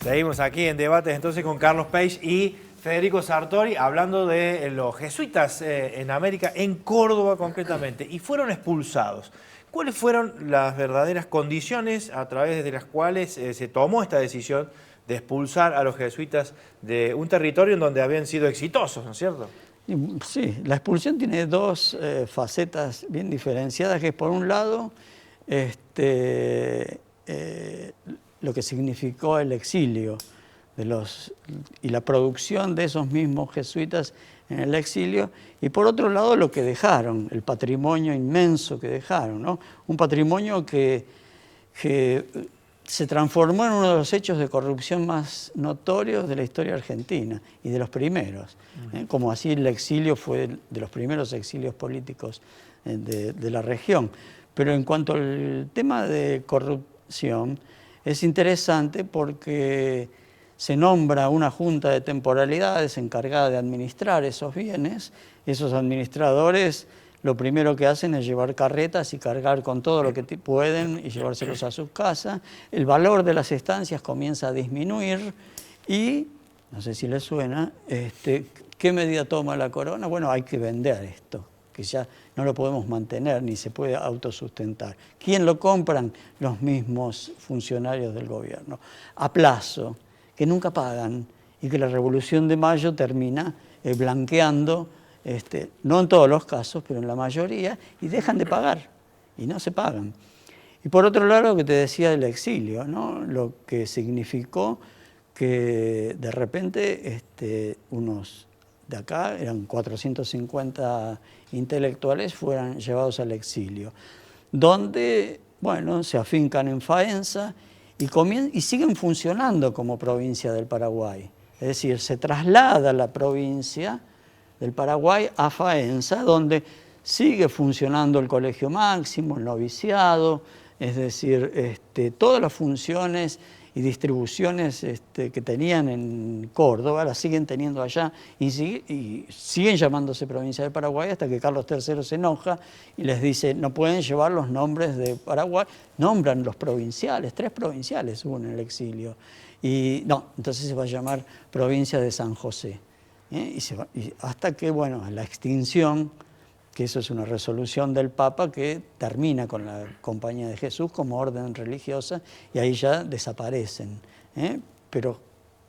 Seguimos aquí en debates entonces con Carlos Page y Federico Sartori hablando de los jesuitas en América, en Córdoba concretamente, y fueron expulsados. ¿Cuáles fueron las verdaderas condiciones a través de las cuales se tomó esta decisión de expulsar a los jesuitas de un territorio en donde habían sido exitosos, ¿no es cierto? Sí, la expulsión tiene dos facetas bien diferenciadas, que es por un lado lo que significó el exilio y la producción de esos mismos jesuitas en el exilio, y por otro lado lo que dejaron, el patrimonio inmenso que dejaron, ¿no? Un patrimonio que se transformó en uno de los hechos de corrupción más notorios de la historia argentina y de los primeros. Como así el exilio fue de los primeros exilios políticos de la región. Pero en cuanto al tema de corrupción, es interesante porque se nombra una junta de temporalidades encargada de administrar esos bienes. Esos administradores lo primero que hacen es llevar carretas y cargar con todo lo que pueden y llevárselos a sus casas. El valor de las estancias comienza a disminuir y, no sé si les suena, ¿qué medida toma la corona? Bueno, hay que vender esto, que ya no lo podemos mantener ni se puede autosustentar. ¿Quién lo compran? Los mismos funcionarios del gobierno. A plazo, que nunca pagan y que la Revolución de Mayo termina blanqueando, no en todos los casos, pero en la mayoría, y dejan de pagar, y no se pagan. Y por otro lado, lo que te decía del exilio, ¿no? Lo que significó que de repente unos de acá, eran 450 intelectuales, fueran llevados al exilio, donde, bueno, se afincan en Faenza y siguen funcionando como provincia del Paraguay. Es decir, se traslada la provincia del Paraguay a Faenza, donde sigue funcionando el Colegio Máximo, el noviciado, es decir, todas las funciones y distribuciones que tenían en Córdoba las siguen teniendo allá y siguen llamándose provincia del Paraguay hasta que Carlos III se enoja y les dice no pueden llevar los nombres de Paraguay, nombran los provinciales, 3 provinciales hubo en el exilio, y no, entonces se va a llamar provincia de San José. Y hasta que, bueno, la extinción, que eso es una resolución del Papa que termina con la Compañía de Jesús como orden religiosa y ahí ya desaparecen. Pero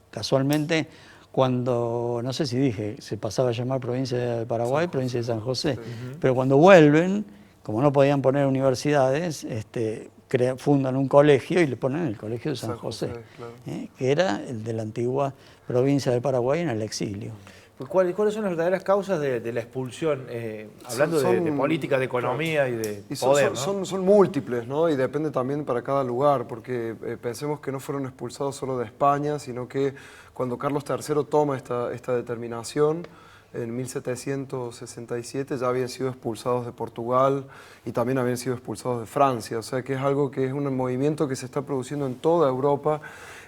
casualmente cuando, no sé si dije, se pasaba a llamar provincia de Paraguay, provincia de San José, pero cuando vuelven, como no podían poner universidades, fundan un colegio y le ponen el Colegio de San José, claro. Que era el de la antigua provincia del Paraguay en el exilio. ¿Cuáles son las verdaderas causas de la expulsión? Hablando de política, de economía, claro, y de poder, ¿no? Son múltiples, ¿no? Y depende también para cada lugar, porque pensemos que no fueron expulsados solo de España, sino que cuando Carlos III toma esta determinación, en 1767 ya habían sido expulsados de Portugal y también habían sido expulsados de Francia. O sea que es algo que es un movimiento que se está produciendo en toda Europa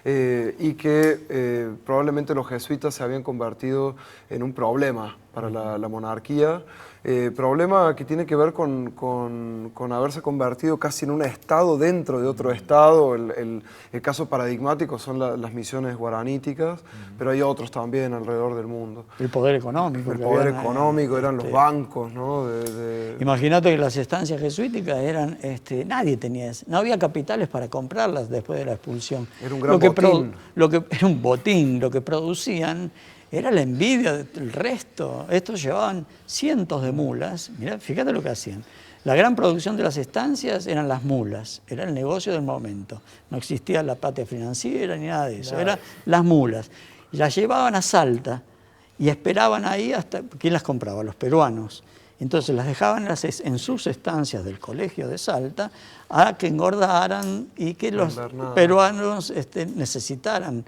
y que probablemente los jesuitas se habían convertido en un problema para la monarquía. Problema que tiene que ver con haberse convertido casi en un estado dentro de otro estado. El caso paradigmático son las misiones guaraníticas, pero hay otros también alrededor del mundo. El poder económico. El poder económico, eran los bancos, ¿no? Imagínate que las estancias jesuíticas eran, nadie tenía eso. No había capitales para comprarlas después de la expulsión. Era un gran botín. Era un botín, lo que producían era la envidia del resto. Estos llevaban cientos de mulas. Mirá, fíjate lo que hacían. La gran producción de las estancias eran las mulas. Era el negocio del momento. No existía la patria financiera ni nada de eso. Eran las mulas. Y las llevaban a Salta y esperaban ahí hasta... ¿Quién las compraba? Los peruanos. Entonces las dejaban en sus estancias del colegio de Salta a que engordaran y que los peruanos necesitaran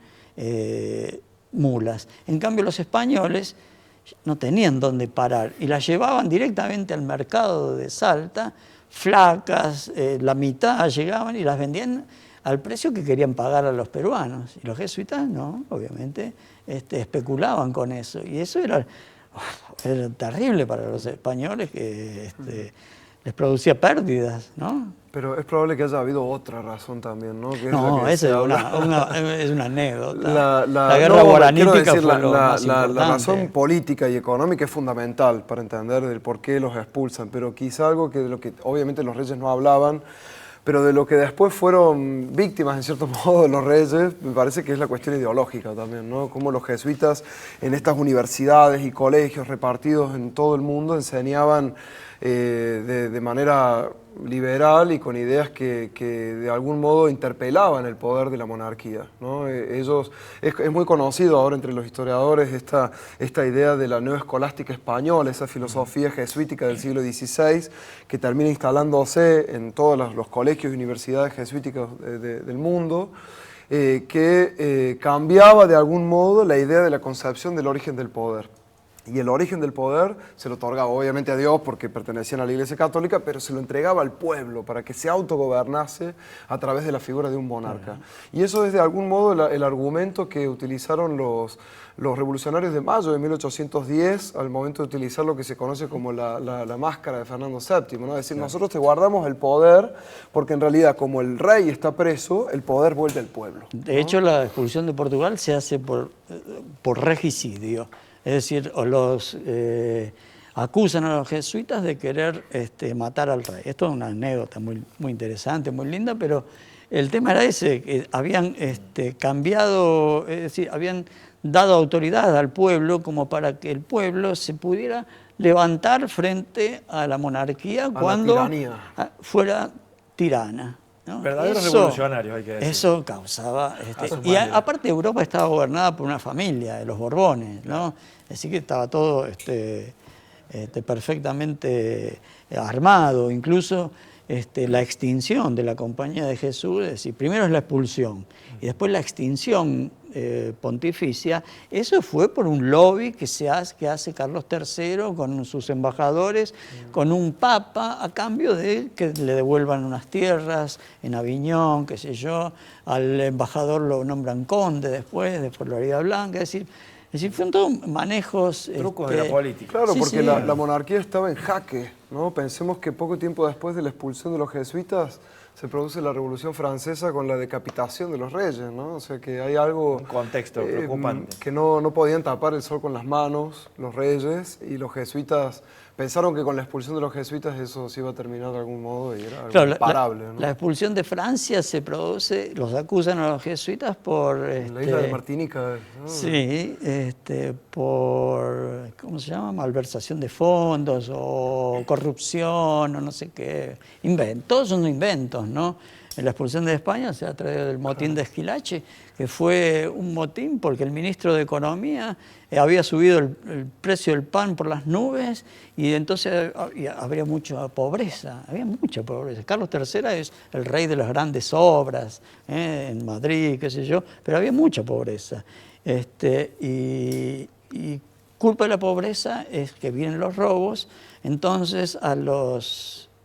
mulas. En cambio los españoles no tenían dónde parar y las llevaban directamente al mercado de Salta, flacas, la mitad llegaban y las vendían al precio que querían pagar a los peruanos. Y los jesuitas no, obviamente, especulaban con eso. Y eso era terrible para los españoles, que les producía pérdidas, ¿no? Pero es probable que haya habido otra razón también, ¿no? Que es No, la que esa se es habla. es una anécdota. La guerra guerra guaranítica quiero decir, fue lo más la importante. razón política y económica es fundamental para entender del por qué los expulsan, pero quizá algo que de lo que obviamente los reyes no hablaban, pero de lo que después fueron víctimas, en cierto modo, de los reyes, me parece que es la cuestión ideológica también, ¿no? Cómo los jesuitas en estas universidades y colegios repartidos en todo el mundo enseñaban de manera liberal y con ideas que de algún modo interpelaban el poder de la monarquía, ¿no? Ellos, es muy conocido ahora entre los historiadores esta idea de la neoescolástica española, esa filosofía jesuítica del siglo XVI que termina instalándose en todos los colegios y universidades jesuíticas del mundo, que cambiaba de algún modo la idea de la concepción del origen del poder. Y el origen del poder se lo otorgaba obviamente a Dios porque pertenecían a la Iglesia Católica, pero se lo entregaba al pueblo para que se autogobernase a través de la figura de un monarca. Y eso es de algún modo el argumento que utilizaron los revolucionarios de mayo de 1810 al momento de utilizar lo que se conoce como la máscara de Fernando VII, ¿no? Es decir, nosotros te guardamos el poder porque en realidad como el rey está preso, el poder vuelve al pueblo, ¿no? De hecho, la expulsión de Portugal se hace por regicidio. Es decir, los acusan a los jesuitas de querer matar al rey. Esto es una anécdota muy interesante, muy linda, pero el tema era ese, que habían cambiado, es decir, habían dado autoridad al pueblo como para que el pueblo se pudiera levantar frente a la monarquía cuando fuera tirana, ¿no? Verdaderos revolucionarios, hay que decir. Eso causaba... y aparte Europa estaba gobernada por una familia, de los Borbones, ¿no? Así que estaba todo perfectamente armado, incluso la extinción de la Compañía de Jesús, es decir, primero es la expulsión y después la extinción pontificia. Eso fue por un lobby que hace Carlos III con sus embajadores, con un papa, a cambio de que le devuelvan unas tierras en Aviñón, qué sé yo. Al embajador lo nombran conde después de Florida Blanca, es decir, fueron todos manejos... Trucos de la política. Claro, sí, porque sí. La monarquía estaba en jaque, ¿no? Pensemos que poco tiempo después de la expulsión de los jesuitas se produce la Revolución Francesa con la decapitación de los reyes, ¿no? O sea que hay algo... Un contexto preocupante. Que no podían tapar el sol con las manos los reyes y los jesuitas pensaron que con la expulsión de los jesuitas eso se iba a terminar de algún modo y era algo imparable, ¿no? La expulsión de Francia se produce, los acusan a los jesuitas por... la isla de Martinica, ¿no? Sí, por, ¿cómo se llama? Malversación de fondos o corrupción o no sé qué. Todos son inventos, ¿no? En la expulsión de España se ha traído el motín de Esquilache, que fue un motín porque el ministro de Economía había subido el precio del pan por las nubes y entonces habría mucha pobreza, Carlos III es el rey de las grandes obras, en Madrid, qué sé yo, pero había mucha pobreza. Y culpa de la pobreza es que vienen los robos, entonces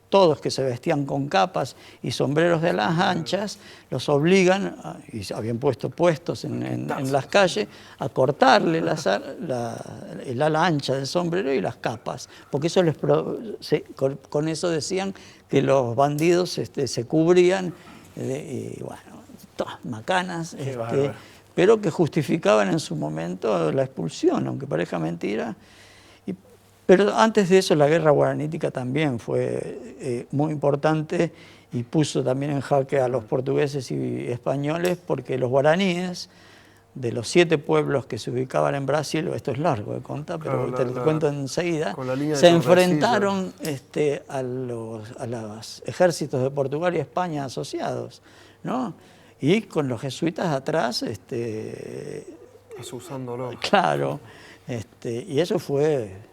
todos que se vestían con capas y sombreros de alas anchas, los obligan, y habían puesto puestos en las calles, a cortarle el ala ancha del sombrero y las capas, porque eso con eso decían que los bandidos se cubrían, y bueno, todas macanas, pero que justificaban en su momento la expulsión, aunque parezca mentira. Pero antes de eso la guerra guaranítica también fue muy importante y puso también en jaque a los portugueses y españoles porque los guaraníes, de los 7 pueblos que se ubicaban en Brasil, esto es largo de contar, pero te lo cuento enseguida, se enfrentaron a los ejércitos de Portugal y España asociados, ¿no? Y con los jesuitas atrás, asusándolo. Claro, y eso fue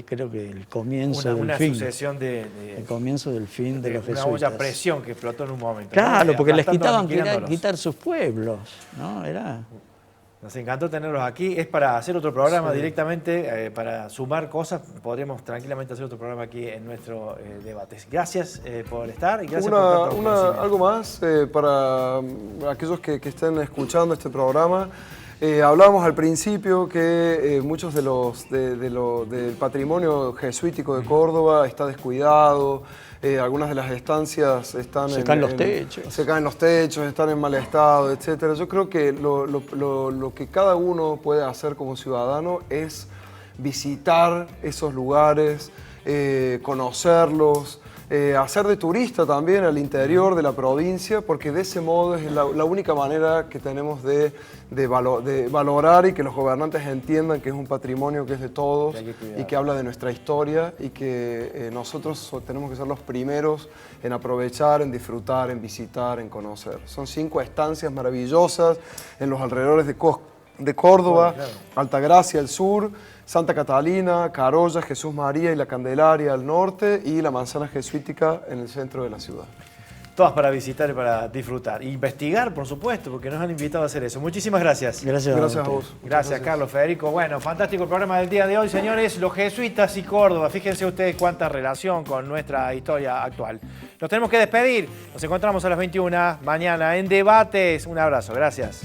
creo que el comienzo del fin. Una sucesión el comienzo del fin de los jesuitas. Una olla presión que explotó en un momento. Claro, ¿no? porque les querían quitar sus pueblos, ¿no? Nos encantó tenerlos aquí. Es para hacer otro programa directamente, para sumar cosas. Podríamos tranquilamente hacer otro programa aquí en nuestro debate. Gracias por estar y gracias por tanto algo más para aquellos que estén escuchando este programa. Hablábamos al principio que muchos del patrimonio jesuítico de Córdoba está descuidado, algunas de las estancias están Se caen los techos. Se caen los techos, están en mal estado, etc. Yo creo que lo que cada uno puede hacer como ciudadano es visitar esos lugares, conocerlos, hacer de turista también al interior de la provincia, porque de ese modo es la única manera que tenemos de valorar y que los gobernantes entiendan que es un patrimonio que es de todos y que habla de nuestra historia y que nosotros tenemos que ser los primeros en aprovechar, en disfrutar, en visitar, en conocer. Son 5 estancias maravillosas en los alrededores de Córdoba, claro. Altagracia al sur, Santa Catalina, Carolla, Jesús María y la Candelaria al norte y la Manzana Jesuítica en el centro de la ciudad. Todas para visitar y para disfrutar. Investigar, por supuesto, porque nos han invitado a hacer eso. Muchísimas gracias. Gracias a vos. Gracias, Carlos, Federico. Bueno, fantástico el programa del día de hoy, señores. Los jesuitas y Córdoba. Fíjense ustedes cuánta relación con nuestra historia actual. Nos tenemos que despedir. Nos encontramos a las 21 mañana en Debates. Un abrazo. Gracias.